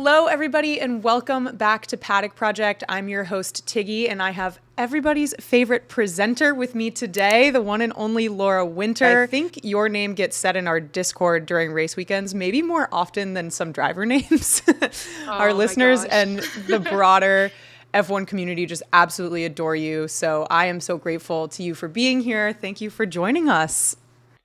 Hello, everybody, and welcome back to Paddock Project. I'm your host, Tiggy, and I have everybody's favorite presenter with me today, the one and only Laura Winter. I think your name gets said in our Discord during race weekends, maybe more often than some driver names. Our listeners and the broader F1 community just absolutely adore you. So I am so grateful to you for being here. Thank you for joining us.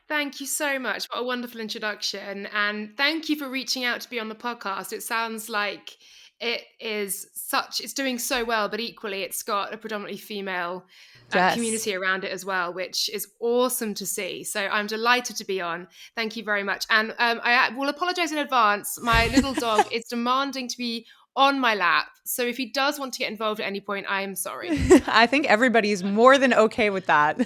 Thank you so much. What a wonderful introduction. And thank you for reaching out to be on the podcast. It sounds like it's doing so well, but equally it's got a predominantly female community around it as well, which is awesome to see. So I'm delighted to be on. Thank you very much. And I will apologize in advance. My little dog is demanding to be on my lap. So if he does want to get involved at any point, I am sorry. I think everybody's more than okay with that.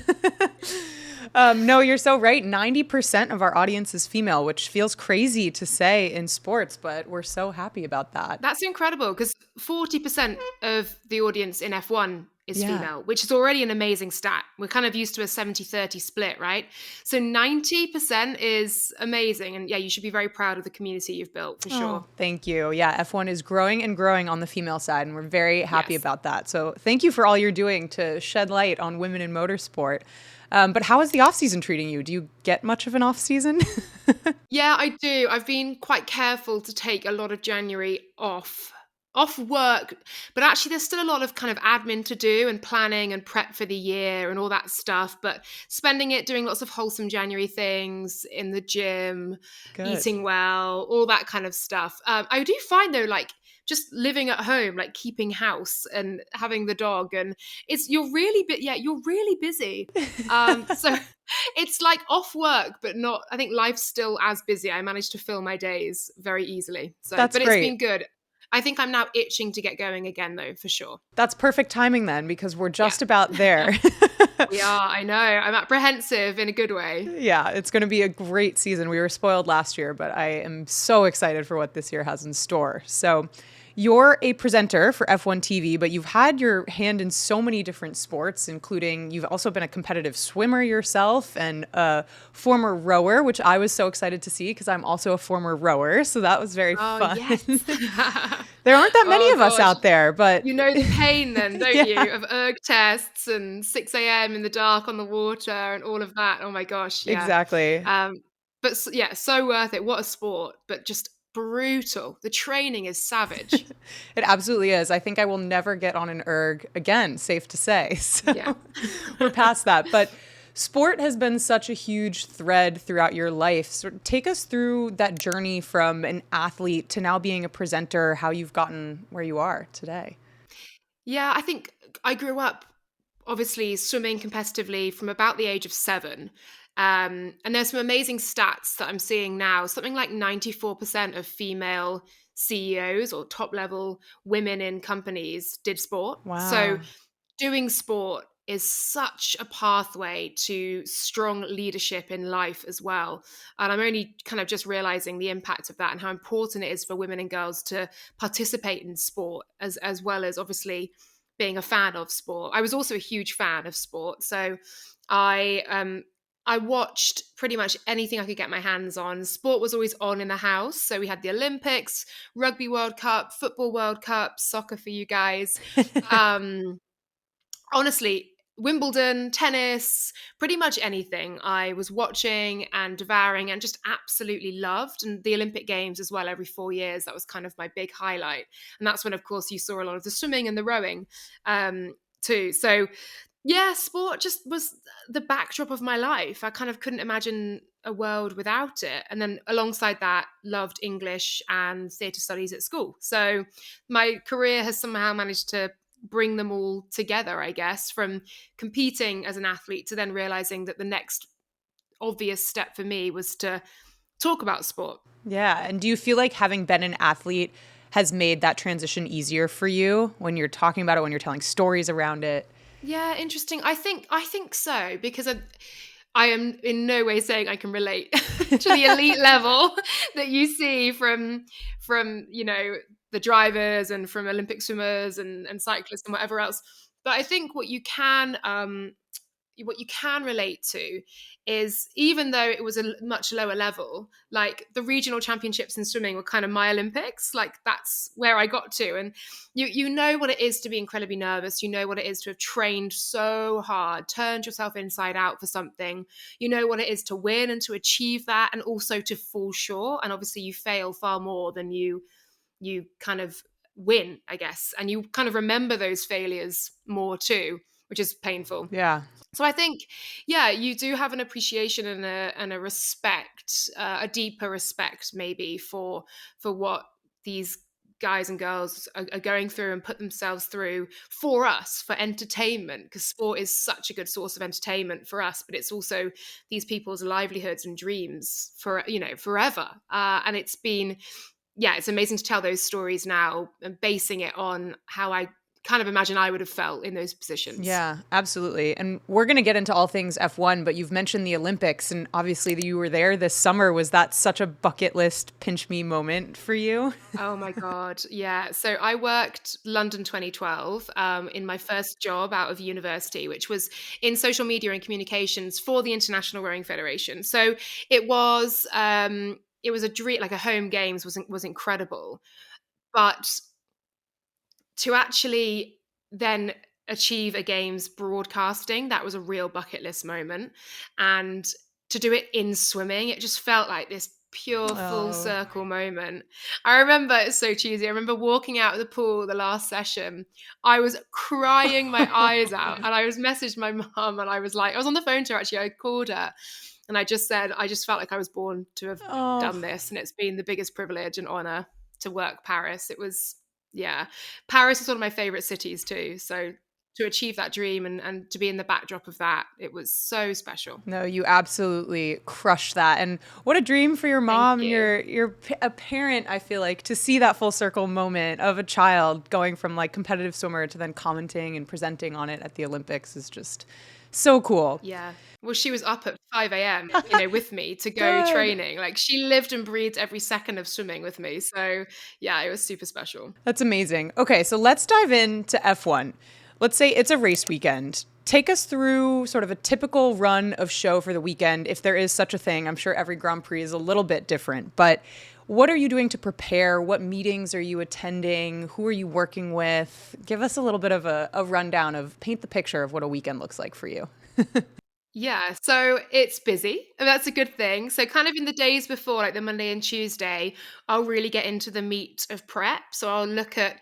No, you're so right. 90% of our audience is female, which feels crazy to say in sports, but we're so happy about that. That's incredible because 40% of the audience in F1 is female, which is already an amazing stat. We're kind of used to a 70-30 split, right? So 90% is amazing. And yeah, you should be very proud of the community you've built, for sure. Thank you. Yeah, F1 is growing and growing on the female side, and we're very happy about that. So thank you for all you're doing to shed light on women in motorsport. But how is the off-season treating you? Do you get much of an off-season? Yeah, I do. I've been quite careful to take a lot of January off work, but actually there's still a lot of kind of admin to do and planning and prep for the year and all that stuff, but spending it doing lots of wholesome January things in the gym, eating well, all that kind of stuff. I do find though, like, just living at home, like keeping house and having the dog, and you're really busy. So it's like off work, but not. I think life's still as busy. I managed to fill my days very easily. So, That's but great. It's been good. I think I'm now itching to get going again, though, for sure. That's perfect timing then, because we're just about there. We are, I know. I'm apprehensive in a good way. Yeah, it's going to be a great season. We were spoiled last year, but I am so excited for what this year has in store. So you're a presenter for F1 TV, but you've had your hand in so many different sports, including you've also been a competitive swimmer yourself and a former rower, which I was so excited to see because I'm also a former rower. So that was very fun. Yes. There aren't that many of us out there, but you know the pain then, don't you, of erg tests and 6 a.m. in the dark on the water and all of that. Oh my gosh. Yeah. Exactly. But yeah, so worth it. What a sport, but just brutal. The training is savage. It absolutely is. I think I will never get on an erg again, safe to say. So yeah. We're past that. But sport has been such a huge thread throughout your life. So take us through that journey from an athlete to now being a presenter, how you've gotten where you are today. Yeah, I think I grew up obviously swimming competitively from about the age of 7. And there's some amazing stats that I'm seeing now. Something like 94% of female CEOs or top level women in companies did sport. Wow. So doing sport is such a pathway to strong leadership in life as well. And I'm only kind of just realizing the impact of that and how important it is for women and girls to participate in sport as well as obviously being a fan of sport. I was also a huge fan of sport. So I watched pretty much anything I could get my hands on. Sport was always on in the house. So we had the Olympics, Rugby World Cup, Football World Cup, soccer for you guys. Honestly, Wimbledon, tennis, pretty much anything I was watching and devouring and just absolutely loved. And the Olympic Games as well, every 4 years, that was kind of my big highlight. And that's when, of course, you saw a lot of the swimming and the rowing too. So yeah, sport just was the backdrop of my life. I kind of couldn't imagine a world without it. And then alongside that, loved English and theatre studies at school. So my career has somehow managed to bring them all together, I guess, from competing as an athlete to then realizing that the next obvious step for me was to talk about sport. Yeah. And do you feel like having been an athlete has made that transition easier for you when you're talking about it, when you're telling stories around it? Yeah, interesting. I think so, because I am in no way saying I can relate to the elite level that you see from the drivers and from Olympic swimmers and cyclists and whatever else. But I think what you can what you can relate to is, even though it was a much lower level, like the regional championships in swimming were kind of my Olympics. Like that's where I got to. And you know what it is to be incredibly nervous. You know what it is to have trained so hard, turned yourself inside out for something. You know what it is to win and to achieve that, and also to fall short. And obviously you fail far more than you kind of win, I guess. And you kind of remember those failures more too, which is painful. Yeah. So I think, yeah, you do have an appreciation and a respect, a deeper respect maybe for what these guys and girls are going through and put themselves through for us, for entertainment, because sport is such a good source of entertainment for us, but it's also these people's livelihoods and dreams for, forever. And it's been, yeah, it's amazing to tell those stories now and basing it on how I kind of imagine I would have felt in those positions. Yeah, absolutely. And we're going to get into all things F1, but you've mentioned the Olympics, and obviously you were there this summer. Was that such a bucket list pinch me moment for you? Oh my God. Yeah. So I worked London 2012 in my first job out of university, which was in social media and communications for the International Rowing Federation. So it was a dream, like a home games was incredible. But to actually then achieve a games broadcasting, that was a real bucket list moment. And to do it in swimming, it just felt like this pure full circle moment. I remember, it's so cheesy, I remember walking out of the pool the last session. I was crying my eyes out, and I was messaged my mum, and I was on the phone to her actually. I called her and I just said, I just felt like I was born to have done this, and it's been the biggest privilege and honor to work Paris. It was, yeah, Paris is one of my favorite cities too. So to achieve that dream and to be in the backdrop of that, it was so special. No, you absolutely crushed that. And what a dream for your mom. Thank you. You're a parent, I feel like, to see that full circle moment of a child going from like competitive swimmer to then commenting and presenting on it at the Olympics is just so cool. Yeah. Well, she was up at 5 a.m., with me to go Good. training. Like she lived and breathed every second of swimming with me. So yeah, it was super special. That's amazing. Okay, so let's dive into F1. Let's say it's a race weekend. Take us through sort of a typical run of show for the weekend, if there is such a thing. I'm sure every Grand Prix is a little bit different, but what are you doing to prepare? What meetings are you attending? Who are you working with? Give us a little bit of a rundown paint the picture of what a weekend looks like for you. Yeah, so it's busy, and that's a good thing. So kind of in the days before, like the Monday and Tuesday, I'll really get into the meat of prep. So I'll look at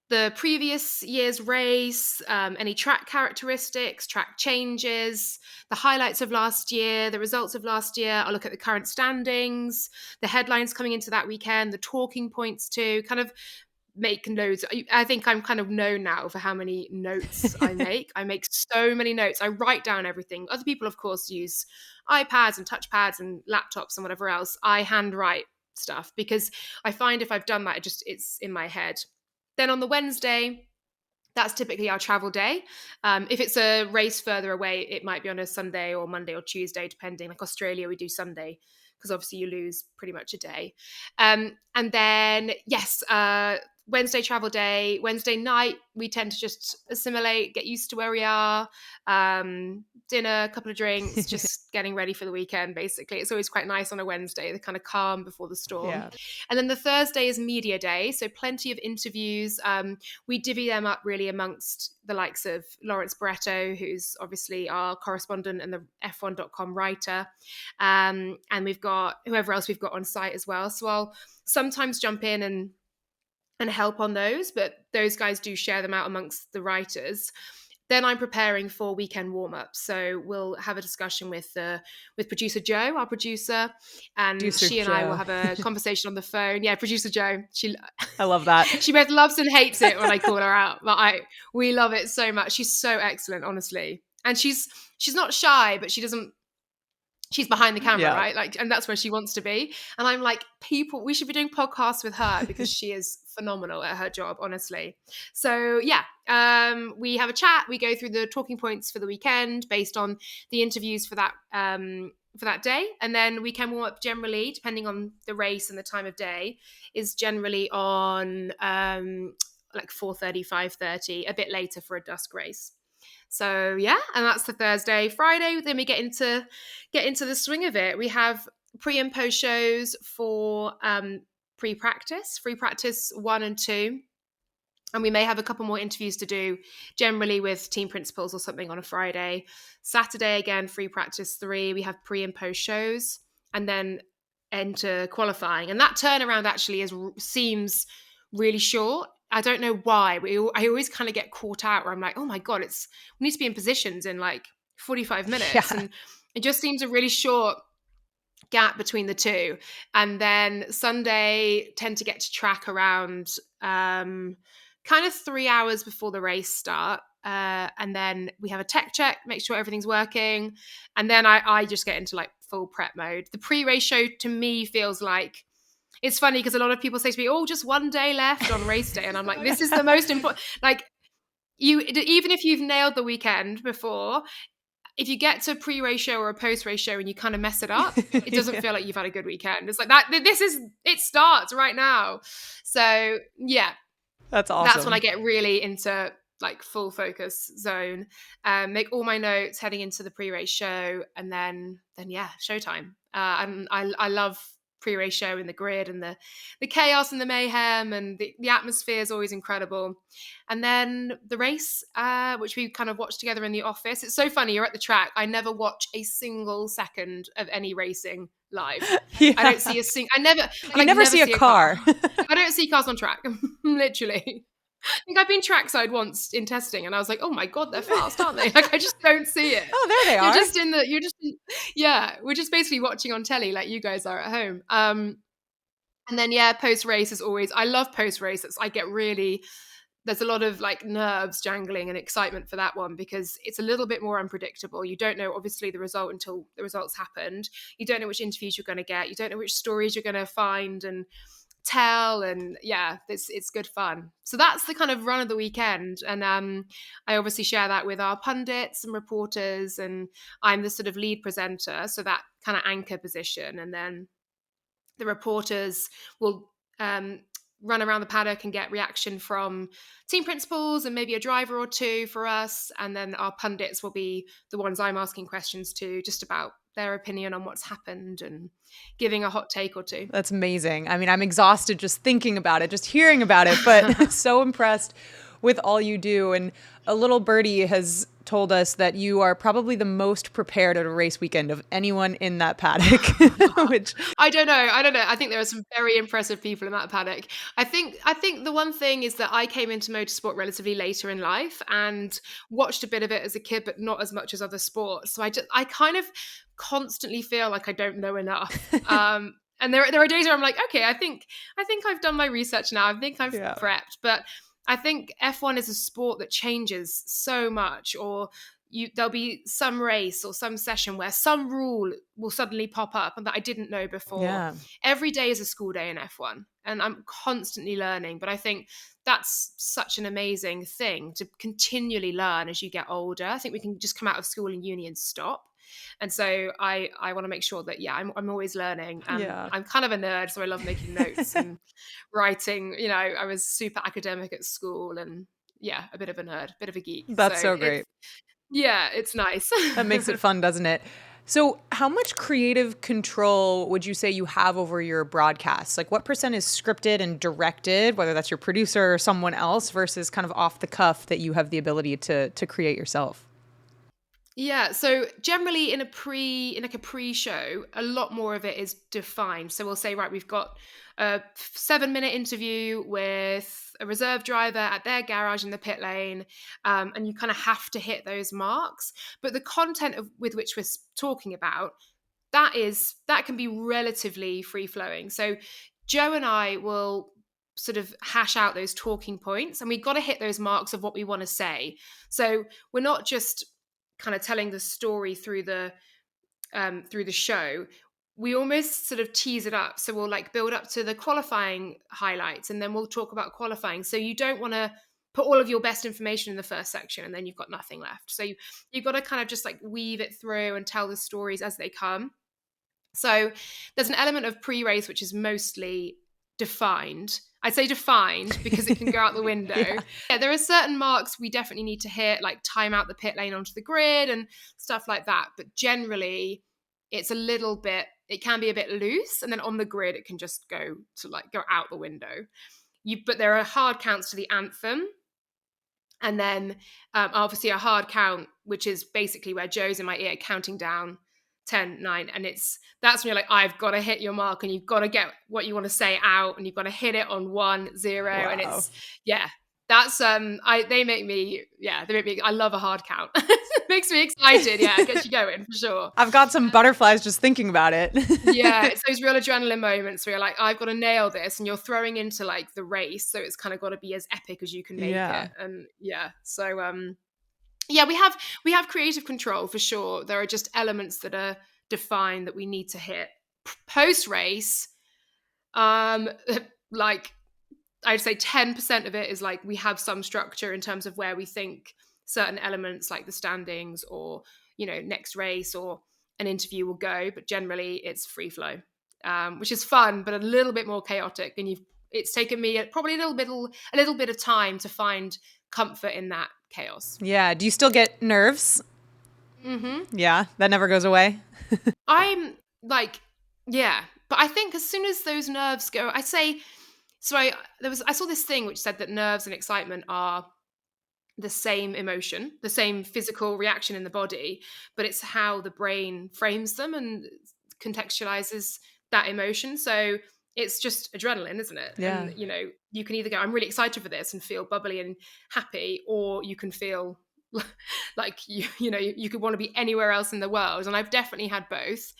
the previous year's race, any track characteristics, track changes, the highlights of last year, the results of last year. I'll look at the current standings, the headlines coming into that weekend, the talking points too, kind of make notes. I think I'm kind of known now for how many notes I make. I make so many notes. I write down everything. Other people, of course, use iPads and touchpads and laptops and whatever else. I handwrite stuff because I find if I've done that, it's in my head. Then on the Wednesday, that's typically our travel day. If it's a race further away, it might be on a Sunday or Monday or Tuesday, depending. Like Australia, we do Sunday because obviously you lose pretty much a day. And then, yes, Wednesday travel day. Wednesday night, we tend to just assimilate, get used to where we are. Dinner, a couple of drinks, just getting ready for the weekend, basically. It's always quite nice on a Wednesday, the kind of calm before the storm. Yeah. And then the Thursday is media day, so plenty of interviews. We divvy them up really amongst the likes of Lawrence Barretto, who's obviously our correspondent and the F1.com writer. And we've got whoever else we've got on site as well. So I'll sometimes jump in and help on those, but those guys do share them out amongst the writers. Then I'm preparing for weekend warm-ups. So we'll have a discussion with producer Joe, our producer, and Producer she and Joe. I will have a conversation on the phone. Yeah, producer Joe. I love that. She both loves and hates it when I call her out, but we love it so much. She's so excellent, honestly. And she's not shy, but she's behind the camera, Yeah. right? Like, and that's where she wants to be. And I'm like, we should be doing podcasts with her because she is phenomenal at her job, honestly. So yeah, we have a chat. We go through the talking points for the weekend based on the interviews for that day. And then weekend warm up generally, depending on the race and the time of day, is generally on like 4:30, 5:30, a bit later for a dusk race. So yeah, and that's the Thursday. Friday, then we get into the swing of it. We have pre and post shows for free practice 1 and 2. And we may have a couple more interviews to do, generally with team principals or something on a Friday. Saturday, again, free practice 3. We have pre and post shows, and then enter qualifying. And that turnaround actually seems really short. I don't know why. I always kind of get caught out where I'm like, oh my God, we need to be in positions in like 45 minutes. Yeah. And it just seems a really short gap between the two. And then Sunday, tend to get to track around kind of 3 hours before the race start. And then we have a tech check, make sure everything's working. And then I just get into like full prep mode. The pre-race show to me feels like, it's funny because a lot of people say to me, oh, just one day left on race day. And I'm like, this is the most important. Like, even if you've nailed the weekend before, if you get to a pre-race show or a post-race show and you kind of mess it up, it doesn't feel like you've had a good weekend. It's like that. It starts right now. So yeah, that's awesome. That's when I get really into like full focus zone. Make all my notes heading into the pre-race show, and then yeah, showtime. And I love pre-race show and the grid and the chaos and the mayhem, and the atmosphere is always incredible. And then the race, which we kind of watch together in the office. It's so funny, you're at the track. I never watch a single second of any racing live. Yeah. I don't see I never see a car. I don't see cars on track. Literally. I think I've been trackside once in testing, and I was like, "Oh my God, they're fast, aren't they?" Like, I just don't see it. Oh, there they are. Yeah. We're just basically watching on telly, like you guys are at home. And then yeah, post race is always. I love post race. There's a lot of like nerves jangling and excitement for that one because it's a little bit more unpredictable. You don't know, obviously, the result until the results happened. You don't know which interviews you're going to get. You don't know which stories you're going to find and tell, and yeah, it's good fun. So that's the kind of run of the weekend, and I obviously share that with our pundits and reporters, and I'm the sort of lead presenter, so that kind of anchor position, and then the reporters will run around the paddock and get reaction from team principals and maybe a driver or two for us, and then our pundits will be the ones I'm asking questions to, just about their opinion on what's happened and giving a hot take or two. That's amazing. I mean, I'm exhausted just thinking about it, just hearing about it, but so impressed with all you do. And a little birdie has told us that you are probably the most prepared at a race weekend of anyone in that paddock, which I don't know. I think there are some very impressive people in that paddock. I think the one thing is that I came into motorsport relatively later in life and watched a bit of it as a kid, but not as much as other sports. So I kind of constantly feel like I don't know enough. And there are days where I'm like, okay, I think I've done my research now. I think I've prepped, but I think F1 is a sport that changes so much, or there'll be some race or some session where some rule will suddenly pop up and that I didn't know before. Yeah. Every day is a school day in F1, and I'm constantly learning. But I think that's such an amazing thing to continually learn as you get older. I think we can just come out of school and uni and stop. And so I want to make sure that, I'm always learning. And I'm kind of a nerd, so I love making notes and writing. You know, I was super academic at school, and a bit of a nerd, a bit of a geek. That's so great. It's nice. That makes it fun, doesn't it? So how much creative control would you say you have over your broadcasts? Like, what % is scripted and directed, whether that's your producer or someone else, versus kind of off the cuff that you have the ability to create yourself? Yeah, so generally in a pre-show, a lot more of it is defined. So we'll say, right, we've got a 7-minute interview with a reserve driver at their garage in the pit lane, and you kind of have to hit those marks. But the content with which we're talking about, that can be relatively free-flowing. So Joe and I will sort of hash out those talking points, and we've got to hit those marks of what we want to say. So we're not just kind of telling the story through the show. We almost sort of tease it up. So we'll like build up to the qualifying highlights, and then we'll talk about qualifying. So you don't want to put all of your best information in the first section and then you've got nothing left. So you've got to kind of just like weave it through and tell the stories as they come. So there's an element of pre-race which is mostly defined, I'd say defined because it can go out the window. Yeah. Yeah, there are certain marks we definitely need to hit, like time out the pit lane onto the grid and stuff like that. But generally, it's it can be a bit loose. And then on the grid, it can just go out the window. But there are hard counts to the anthem. And then obviously a hard count, which is basically where Joe's in my ear counting down 10, 9. And that's when you're like, I've got to hit your mark and you've got to get what you want to say out and you've got to hit it on 1, 0. Wow. And that's they make me, I love a hard count. It makes me excited. Yeah, it gets you going for sure. I've got some butterflies just thinking about it. Yeah, it's those real adrenaline moments where you're like, I've got to nail this, and you're throwing into like the race, so it's kind of got to be as epic as you can make it. And so we have creative control for sure. There are just elements that are defined that we need to hit. Post race, like I'd say 10% of it is like we have some structure in terms of where we think certain elements like the standings or, next race or an interview will go. But generally it's free flow, which is fun, but a little bit more chaotic. And it's taken me probably a little bit of time to find comfort in that chaos. Yeah. Do you still get nerves? Mm-hmm. Yeah. That never goes away. I'm like, yeah. But I think as soon as those nerves go, I saw this thing which said that nerves and excitement are the same emotion, the same physical reaction in the body, but it's how the brain frames them and contextualizes that emotion. So it's just adrenaline, isn't it? Yeah. And, you can either go, I'm really excited for this and feel bubbly and happy, or you can feel like, you could want to be anywhere else in the world. And I've definitely had both.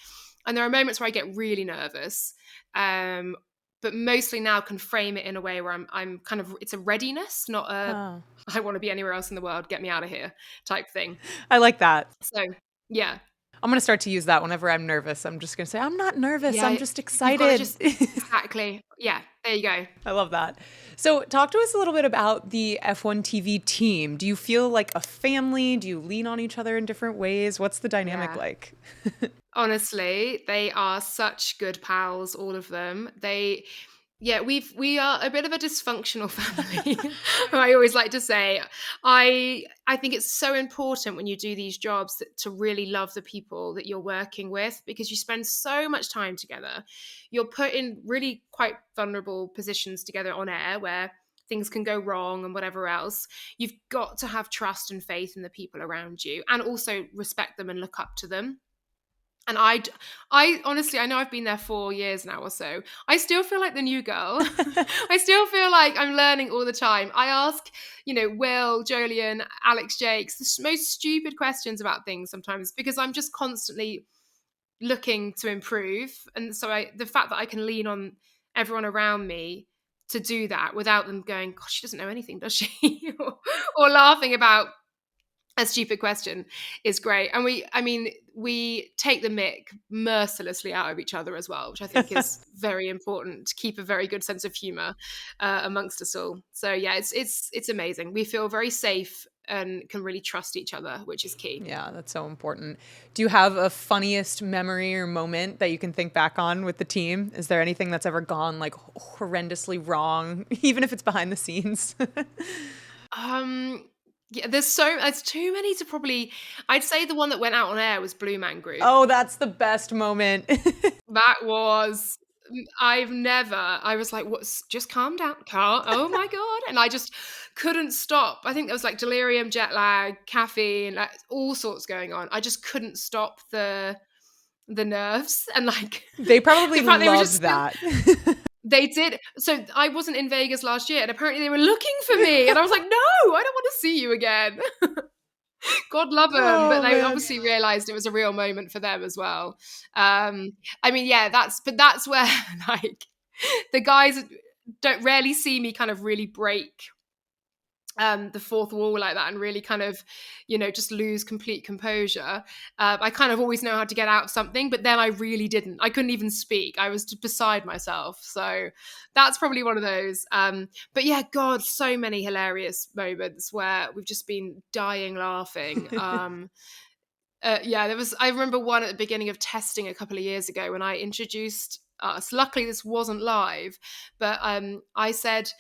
And there are moments where I get really nervous. But mostly now can frame it in a way where I'm kind of, it's a readiness, not I want to be anywhere else in the world, get me out of here type thing. I like that. So, yeah. I'm going to start to use that whenever I'm nervous. I'm just going to say, I'm not nervous. Yeah, I'm just excited. Exactly. Yeah, there you go. I love that. So talk to us a little bit about the F1 TV team. Do you feel like a family? Do you lean on each other in different ways? What's the dynamic like? Honestly, they are such good pals, all of them. We are a bit of a dysfunctional family. I always like to say, I think it's so important when you do these jobs to really love the people that you're working with, because you spend so much time together. You're put in really quite vulnerable positions together on air where things can go wrong and whatever else. You've got to have trust and faith in the people around you and also respect them and look up to them. And I honestly, I know I've been there 4 years now or so. I still feel like the new girl. I still feel like I'm learning all the time. I ask, Will, Jolien, Alex Jakes, the most stupid questions about things sometimes because I'm just constantly looking to improve. And so the fact that I can lean on everyone around me to do that without them going, gosh, she doesn't know anything, does she? or laughing about a stupid question is great. And we take the mick mercilessly out of each other as well, which I think is very important to keep a very good sense of humor amongst us all. So yeah, it's amazing. We feel very safe and can really trust each other, which is key. Yeah, that's so important. Do you have a funniest memory or moment that you can think back on with the team? Is there anything that's ever gone like horrendously wrong, even if it's behind the scenes? Yeah, there's too many to probably. I'd say the one that went out on air was Blue Man Group. Oh, that's the best moment. That was. I was like, what's, just calm down, Carl. Oh my God. And I just couldn't stop. I think there was like delirium, jet lag, caffeine, like all sorts going on. I just couldn't stop the nerves. And like, they probably loved that. They did. So I wasn't in Vegas last year and apparently they were looking for me. And I was like, no, I don't want to see you again. God love them. But they obviously realized it was a real moment for them as well. That's where like the guys don't rarely see me kind of really break the fourth wall like that and really kind of, just lose complete composure. I kind of always know how to get out of something, but then I really didn't. I couldn't even speak. I was beside myself. So that's probably one of those. But yeah, God, so many hilarious moments where we've just been dying laughing. I remember one at the beginning of testing a couple of years ago when I introduced us. Luckily, this wasn't live, but I said,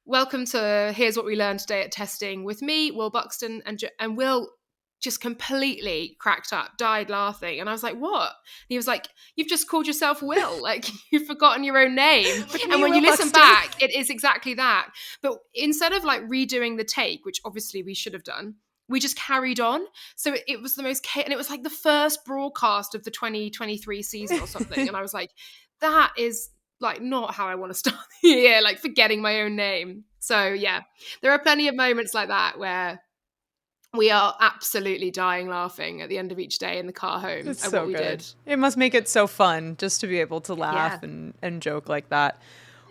"Welcome to Here's What We Learned Today at Testing" with me, Will Buxton, and Will just completely cracked up, died laughing. And I was like, "What?" And he was like, "You've just called yourself Will. Like, you've forgotten your own name." And when you listen back, it is exactly that. But instead of like redoing the take, which obviously we should have done, we just carried on. So it was the most, and it was like the first broadcast of the 2023 season or something. And I was like, that is like not how I want to start the year, like forgetting my own name. So yeah, there are plenty of moments like that where we are absolutely dying laughing at the end of each day in the car home It's at so what we good. did. It must make it so fun just to be able to laugh Yeah. and joke like that.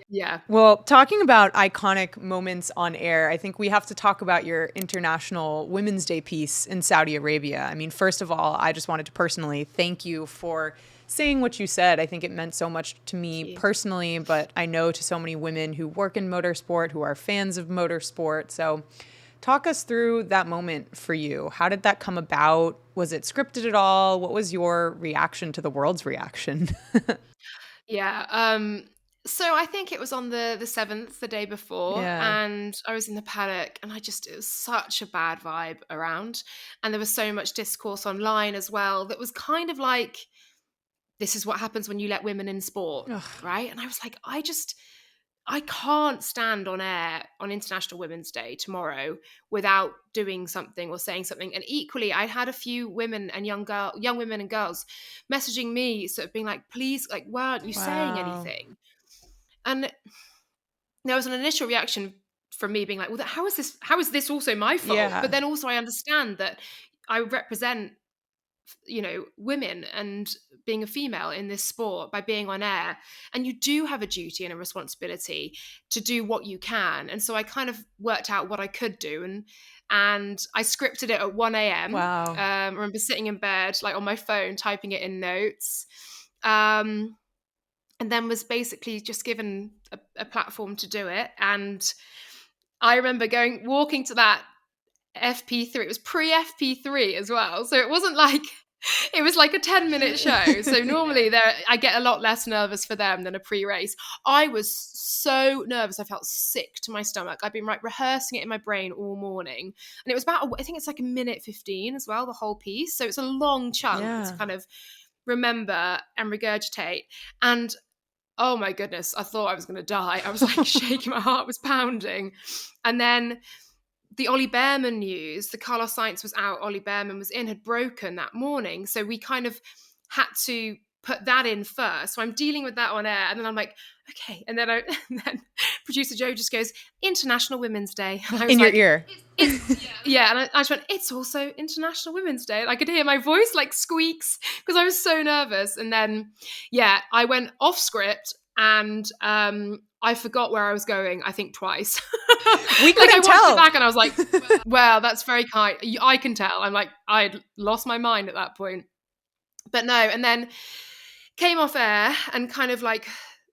Yeah. Well, talking about iconic moments on air, I think we have to talk about your International Women's Day piece in Saudi Arabia. I mean, first of all, I just wanted to personally thank you for saying what you said. I think it meant so much to me personally, but I know to so many women who work in motorsport, who are fans of motorsport. So talk us through that moment for you. How did that come about? Was it scripted at all? What was your reaction to the world's reaction? Yeah. So I think it was on the 7th, the day before, Yeah. and I was in the paddock, and it was such a bad vibe around. And there was so much discourse online as well that was kind of like, this is what happens when you let women in sport, Ugh. right? And I was like, I can't stand on air on International Women's Day tomorrow without doing something or saying something. And equally, I had a few women and young women and girls messaging me, sort of being like, "Please, like, why aren't you saying Wow. anything?" And there was an initial reaction from me being like, "Well, how is this? How is this also my fault?" But Yeah. then also, I understand that I represent, women and being a female in this sport by being on air, and you do have a duty and a responsibility to do what you can. And so I kind of worked out what I could do, and I scripted it at 1 a.m. Wow. I remember sitting in bed, like on my phone, typing it in notes, and then was basically just given a platform to do it. And I remember walking to that FP3. It was pre-FP3 as well. So it wasn't like, it was like a 10-minute show. So normally I get a lot less nervous for them than a pre-race. I was so nervous. I felt sick to my stomach. I've been rehearsing it in my brain all morning. And it was about, I think it's like a minute 15 as well, the whole piece. So it's a long chunk to kind of remember and regurgitate. And oh my goodness, I thought I was going to die. I was like shaking, my heart was pounding. And then the Ollie Behrman news, the Carlos Sainz was out, Ollie Behrman was in, had broken that morning. So we kind of had to put that in first. So I'm dealing with that on air. And then I'm like, okay. And then, and then producer Joe just goes, International Women's Day. And I was In your like, ear. yeah. And I just went, it's also International Women's Day. And I could hear my voice like squeaks because I was so nervous. And then, yeah, I went off script, and I forgot where I was going, I think twice. We Like I couldn't watched tell. it back and I was like, well, that's very kind. I can tell. I'm like, I'd lost my mind at that point. But no, and then came off air and kind of like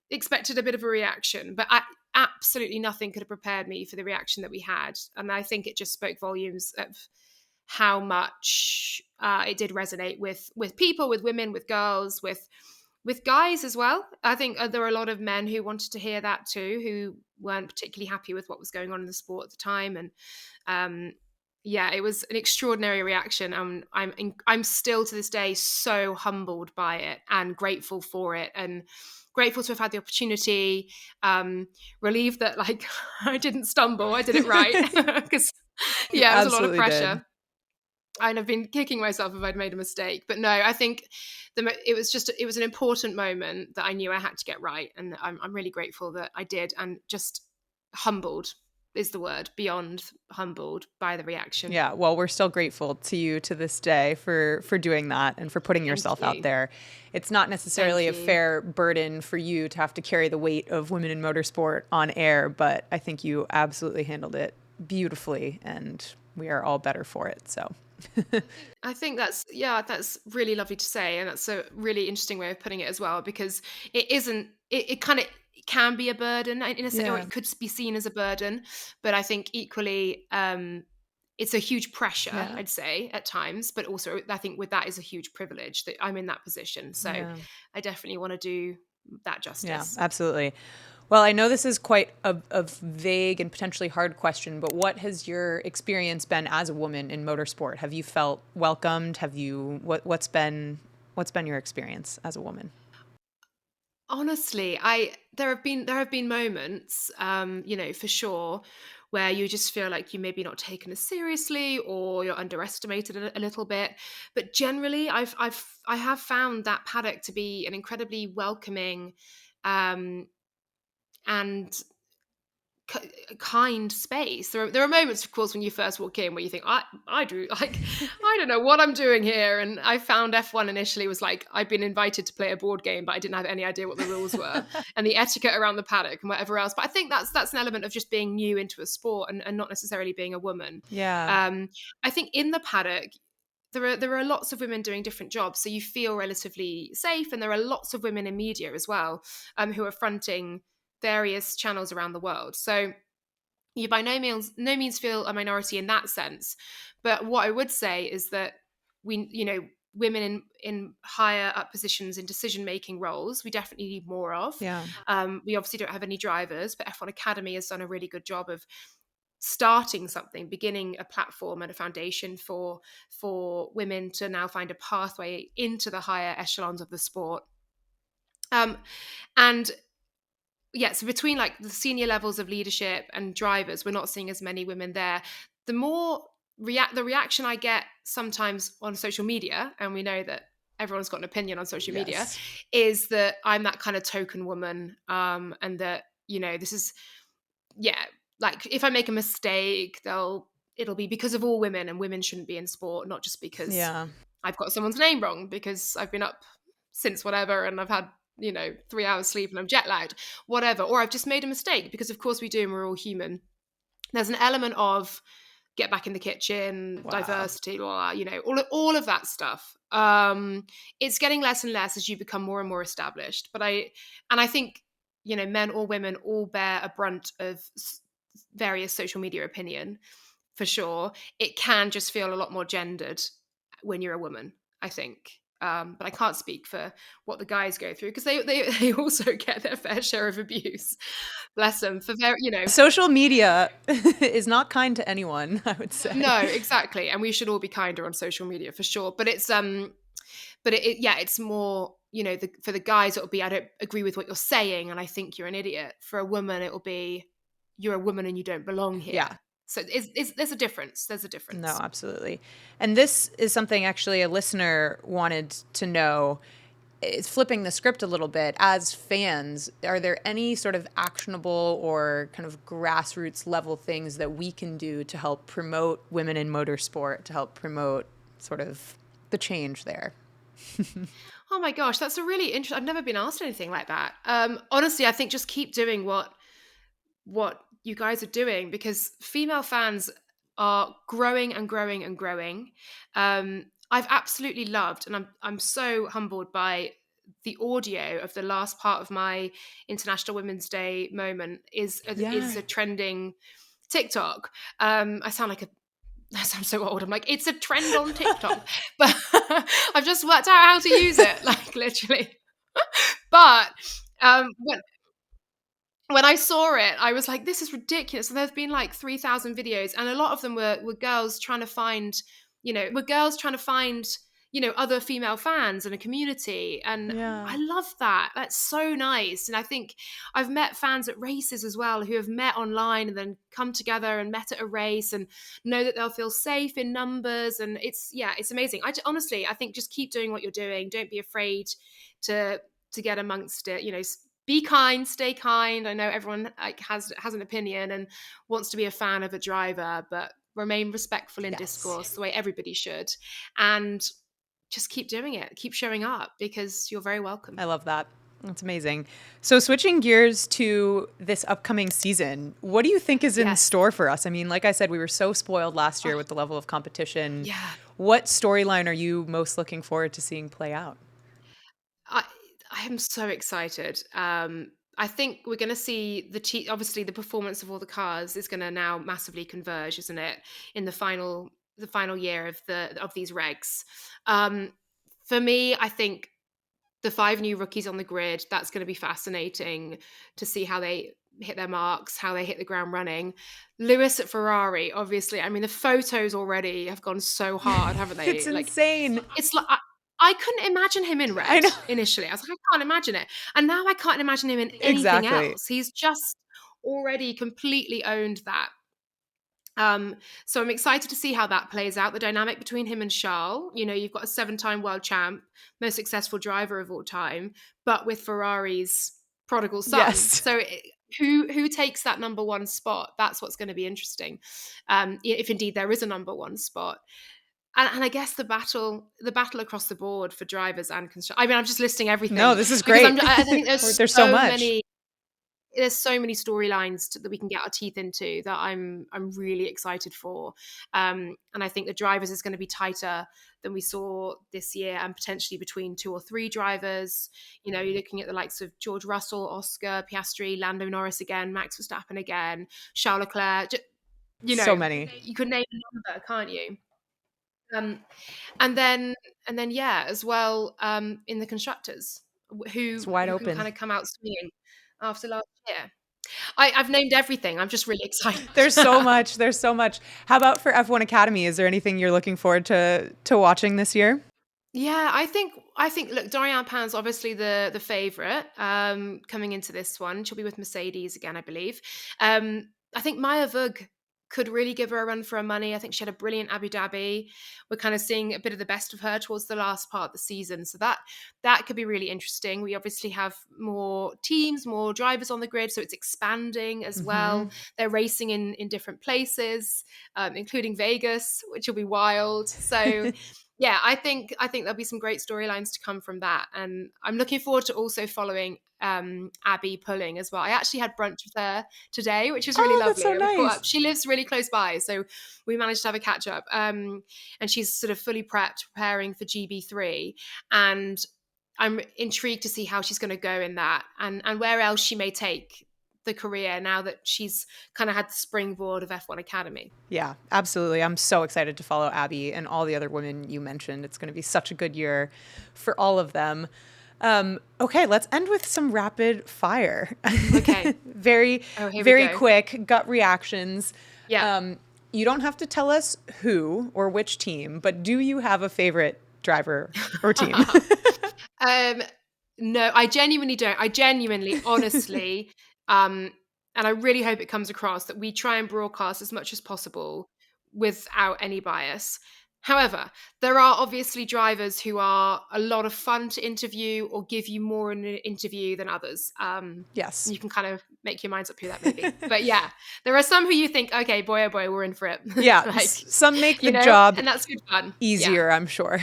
expected a bit of a reaction, but absolutely nothing could have prepared me for the reaction that we had. And I think it just spoke volumes of how much it did resonate with people, with women, with girls, with guys as well. I think there were a lot of men who wanted to hear that too, who weren't particularly happy with what was going on in the sport at the time. And yeah, it was an extraordinary reaction. I'm still to this day so humbled by it and grateful for it, and grateful to have had the opportunity. Relieved that like I didn't stumble, I did it right, because yeah, it was a lot of Absolutely did. pressure. I'd have been kicking myself if I'd made a mistake. But no, I think it was an important moment that I knew I had to get right. And I'm really grateful that I did, and just humbled is the word, beyond humbled by the reaction. Yeah, well, we're still grateful to you to this day for doing that and for putting Thank yourself out you. there. It's not necessarily a Thank you. fair burden for you to have to carry the weight of women in motorsport on air, but I think you absolutely handled it beautifully, and we are all better for it. So I think that's really lovely to say, and that's a really interesting way of putting it as well, because it isn't it kind of can be a burden in a sense, or yeah, it could be seen as a burden, but I think equally it's a huge pressure, yeah, I'd say, at times, but also I think with that is a huge privilege that I'm in that position. So yeah. I definitely want to do that Yeah, justice. absolutely. Well, I know this is quite a vague and potentially hard question, but what has your experience been as a woman in motorsport? Have you felt welcomed? Have you what's been your experience as a woman? Honestly, I there have been moments, for sure, where you just feel like you maybe not taken as seriously or you're underestimated a little bit. But generally, I have found that paddock to be an incredibly welcoming, um, and kind space. There are moments, of course, when you first walk in where you think, I do like, I don't know what I'm doing here. And I found F1 initially was like, I'd been invited to play a board game, but I didn't have any idea what the rules were and the etiquette around the paddock and whatever else. But I think that's an element of just being new into a sport and not necessarily being a woman. Yeah. Um, I think in the paddock, there are lots of women doing different jobs, so you feel relatively safe, and there are lots of women in media as well, who are fronting various channels around the world. So you by no means feel a minority in that sense. But what I would say is that women in higher up positions in decision making roles, we definitely need more of. Yeah. We obviously don't have any drivers, but F1 Academy has done a really good job of starting something, beginning a platform and a foundation for women to now find a pathway into the higher echelons of the sport. Um, and yeah, so between like the senior levels of leadership and drivers, we're not seeing as many women there. The more the reaction I get sometimes on social media, and we know that everyone's got an opinion on social media, Yes. is that I'm that kind of token woman, and that this is yeah, like if I make a mistake, it'll be because of all women, and women shouldn't be in sport, not just because Yeah. I've got someone's name wrong because I've been up since whatever and I've had 3 hours sleep and I'm jet lagged, whatever, or I've just made a mistake, because of course we do, and we're all human. There's an element of get back in the kitchen, Wow. diversity, blah, blah, all of that stuff. It's getting less and less as you become more and more established. But I think men or women all bear a brunt of various social media opinion, for sure. It can just feel a lot more gendered when you're a woman, I think. But I can't speak for what the guys go through, because they also get their fair share of abuse. Bless them for their, Social media is not kind to anyone, I would say. no, exactly. And we should all be kinder on social media, for sure. But yeah, it's more, for the guys, it'll be, I don't agree with what you're saying and I think you're an idiot. For a woman, it'll be, you're a woman and you don't belong Yeah. here. So there's a difference. There's a No, difference. absolutely. And this is something actually a listener wanted to know. It's flipping the script a little bit. As fans, are there any sort of actionable or kind of grassroots level things that we can do to help promote women in motorsport, to help promote sort of the change there? Oh my gosh, that's a really interesting. I've never been asked anything like that. Honestly, I think just keep doing what you guys are doing, because female fans are growing and growing and growing. I've absolutely loved, and I'm so humbled by the audio of the last part of my International Women's Day moment Yeah. is a trending TikTok. I sound like a I sound so old. I'm like, it's a trend on TikTok, but I've just worked out how to use it, like literally. But when I saw it, I was like, this is ridiculous. So there's been like 3,000 videos, and a lot of them were girls trying to find, other female fans and a community. And Yeah. I love that. That's so nice. And I think I've met fans at races as well who have met online and then come together and met at a race and know that they'll feel safe in numbers. And it's amazing. Honestly, I think just keep doing what you're doing. Don't be afraid to get amongst it. Be kind, stay kind. I know everyone like has an opinion and wants to be a fan of a driver, but remain respectful in Yes. discourse the way everybody should. And just keep doing it. Keep showing up, because you're very welcome. I love that. That's amazing. So, switching gears to this upcoming season, what do you think is in Yes. store for us? I mean, like I said, we were so spoiled last year Oh, with the level of competition. yeah. What storyline are you most looking forward to seeing play out? I I am so excited. I think we're going to see obviously the performance of all the cars is going to now massively converge, isn't it, in the final year of these regs. Um, for me, I think the 5 new rookies on the grid. That's going to be fascinating to see how they hit their marks, how they hit the ground running. Lewis at Ferrari, obviously. I mean, the photos already have gone so hard, haven't It's they? Like, insane. it's like I couldn't imagine him in I red know. initially. I was like, I can't imagine it. And now I can't imagine him in anything Exactly. else. He's just already completely owned that. So I'm excited to see how that plays out, the dynamic between him and Charles. You know, you've got a 7-time world champ, most successful driver of all time, but with Ferrari's prodigal son. Yes. So who takes that number one spot? That's what's going to be interesting. If indeed there is a number one spot. And I guess the battle across the board for drivers and construction. I mean, I'm just listing No, everything this is because great. I think there's There's so much. so many storylines that we can get our teeth into that I'm really excited for. And I think the drivers is going to be tighter than we saw this year, and potentially between 2 or 3 drivers. You know, you're looking at the likes of George Russell, Oscar Piastri, Lando Norris again, Max Verstappen again, Charles Leclerc. You So know, many. you could name a number, can't you? Um, and then yeah, as well, in the constructors, It's who wide can kind open. of come out swinging after last year. I've named everything. I'm just really excited. There's so much. There's so much. How about for F1 Academy? Is there anything you're looking forward to watching this year? Yeah, I think look, Dorian Pan's obviously the favorite coming into this one. She'll be with Mercedes again, I believe. I think Maya Vug could really give her a run for her money. I think she had a brilliant Abu Dhabi. We're kind of seeing a bit of the best of her towards the last part of the season. So that could be really interesting. We obviously have more teams, more drivers on the grid, so it's expanding as Mm-hmm. well. They're racing in different places, including Vegas, which will be wild. So yeah, I think there'll be some great storylines to come from that, and I'm looking forward to also following Abby Pulling as well. I actually had brunch with her today, which was really Oh, that's lovely. so We caught nice. up. She lives really close by, so we managed to have a catch up. And she's sort of fully prepped, preparing for GB3, and I'm intrigued to see how she's going to go in that, and where else she may take the career now that she's kind of had the springboard of F1 Academy. Yeah, absolutely. I'm so excited to follow Abby and all the other women you mentioned. It's going to be such a good year for all of them. Okay, let's end with some rapid fire. Okay. Very, Oh, here we very go. quick gut reactions. Yeah. You don't have to tell us who or which team, but do you have a favorite driver or team? Um, no, I genuinely don't. I genuinely, honestly, and I really hope it comes across that we try and broadcast as much as possible without any bias. However, there are obviously drivers who are a lot of fun to interview or give you more in an interview than others. Yes. You can kind of make your minds up who that may be. But yeah, there are some who you think, okay, boy, oh boy, we're in for it. Yeah, Like, some make the you know, job and that's good fun. Yeah. easier, I'm sure.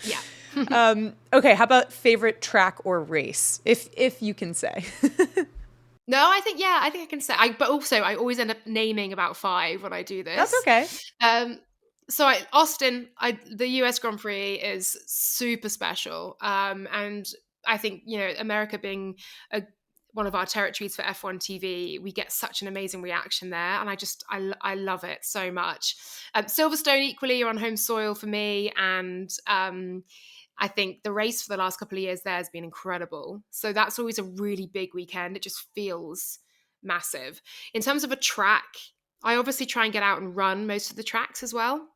Yeah. Okay, how about favorite track or race, if you can say? No, I think I can say. But also, I always end up naming about 5 when I do That's this. okay. So Austin, the US Grand Prix is super special, and I think America being one of our territories for F1 TV, we get such an amazing reaction there, and I love it so much. Silverstone equally, you're on home soil for me, and I think the race for the last couple of years there has been incredible. So that's always a really big weekend. It just feels massive. In terms of a track, I obviously try and get out and run most of the tracks as well.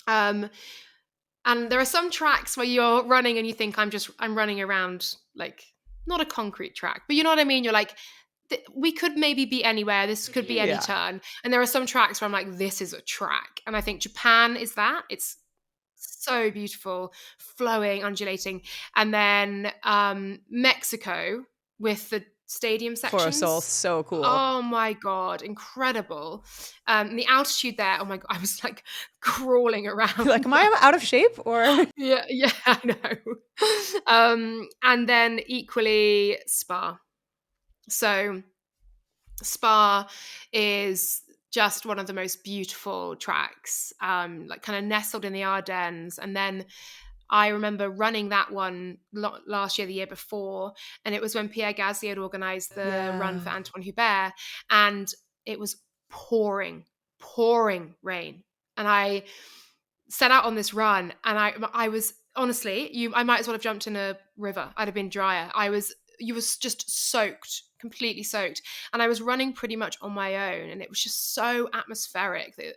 And there are some tracks where you're running and you think I'm running around, like, not a concrete track, but you know what I mean? You're like, we could maybe be anywhere. This could be any Yeah. turn. And there are some tracks where I'm like, this is a track. And I think Japan is that. It's so beautiful, flowing, undulating. And then Mexico with the stadium Toro Sol, sections. so cool. Oh my God, incredible. The altitude there, oh my God, I was like crawling around. Like, am I out of shape or? Yeah, I know. And then equally Spa. So Spa is just one of the most beautiful tracks, like kind of nestled in the Ardennes. And then I remember running that one last year, the year before, and it was when Pierre Gasly had organised the run for Antoine Hubert, and it was pouring rain. And I set out on this run, and I was honestly, I might as well have jumped in a river. I'd have been drier. You was just soaked, completely soaked. And I was running pretty much on my own. And it was just so atmospheric that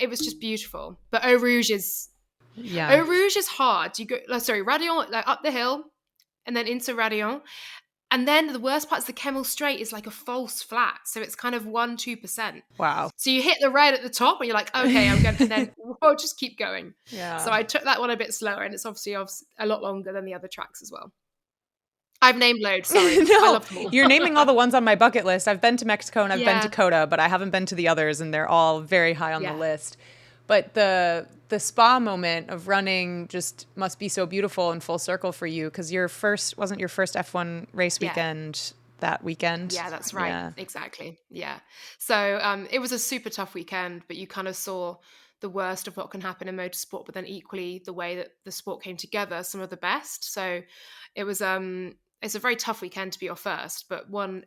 it was just beautiful. But Yeah. Eau Rouge is hard. You go, sorry, Radion, like up the hill and then into Radion. And then the worst part is the Kemmel Straight is like a false flat. So it's kind of 1-2%. Wow. So you hit the red at the top and you're like, okay, I'm going to, and then we'll just keep going. Yeah. So I took that one a bit slower, and it's obviously a lot longer than the other tracks as well. I've named loads, sorry. No, I love them all. you're naming all the ones on my bucket list. I've been to Mexico and I've been to Coda, but I haven't been to the others, and they're all very high on the list. But the spa moment of running just must be so beautiful and full circle for you, because wasn't your first F1 race weekend that weekend? Yeah, that's right. Yeah. Exactly. Yeah. So it was a super tough weekend, but you kind of saw the worst of what can happen in motorsport, but then equally the way that the sport came together, some of the best. So it was it's a very tough weekend to be your first, but one,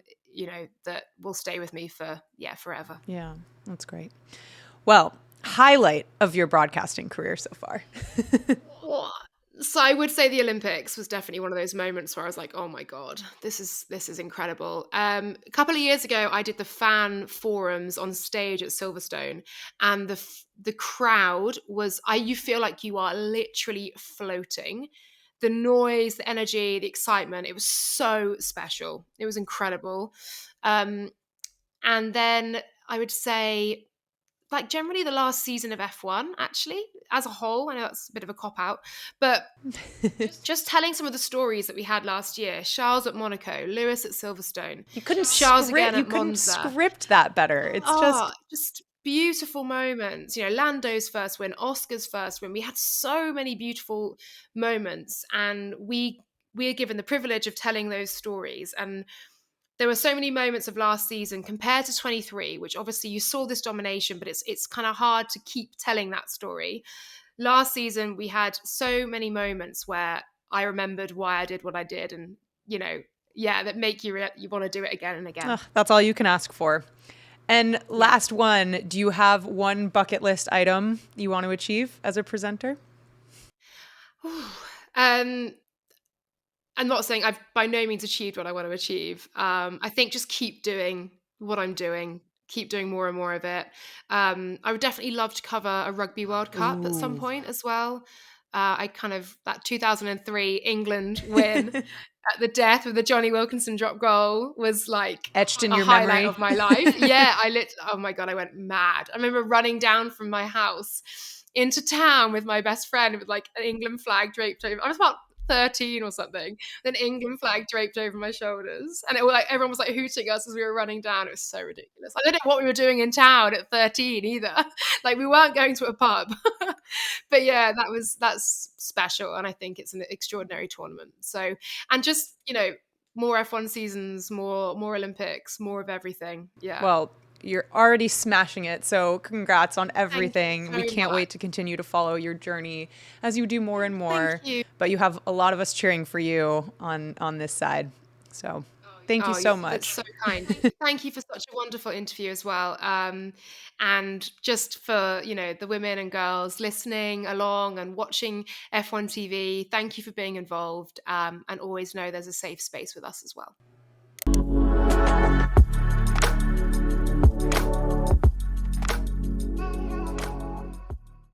that will stay with me for forever. Yeah, that's great. Well, highlight of your broadcasting career so far? So I would say the Olympics was definitely one of those moments where I was like, oh my God, this is incredible. A couple of years ago, I did the fan forums on stage at Silverstone, and the crowd you feel like you are literally floating. The noise, the energy, the excitement, it was so special. It was incredible. And then I would say, like, generally the last season of F1, actually, as a whole. I know that's a bit of a cop-out, but just telling some of the stories that we had last year. Charles at Monaco, Lewis at Silverstone. You couldn't Charles again at couldn't Monza. script that better. It's just beautiful moments. Lando's first win, Oscar's first win. We had so many beautiful moments, and we are given the privilege of telling those stories. And there were so many moments of last season compared to 23, which obviously you saw this domination, but it's kind of hard to keep telling that story. Last season, we had so many moments where I remembered why I did what I did, and that make you want to do it again and again. That's all you can ask for. And last one, do you have one bucket list item you want to achieve as a presenter? I'm not saying I've by no means achieved what I want to achieve. I think just keep doing what I'm doing, keep doing more and more of it. I would definitely love to cover a Rugby World Cup at some point as well. That 2003 England win at the death of the Johnny Wilkinson drop goal was like etched in a your highlight memory of my life. Yeah, oh my God, I went mad. I remember running down from my house into town with my best friend with like an England flag draped over. I was about 13 or something, an England flag draped over my shoulders, and everyone was like hooting us as we were running down. It was so ridiculous. I don't know what we were doing in town at 13 either. Like, we weren't going to a pub. But yeah, that's special, and I think it's an extraordinary tournament. So, and just more F1 seasons, more Olympics, more of everything. Yeah. Well, you're already smashing it. So congrats on everything. We can't wait to continue to follow your journey as you do more and more. Thank you. But you have a lot of us cheering for you on this side. So thank you so much. That's so kind. Thank you for such a wonderful interview as well. And just for, the women and girls listening along and watching F1 TV, thank you for being involved. And always know there's a safe space with us as well.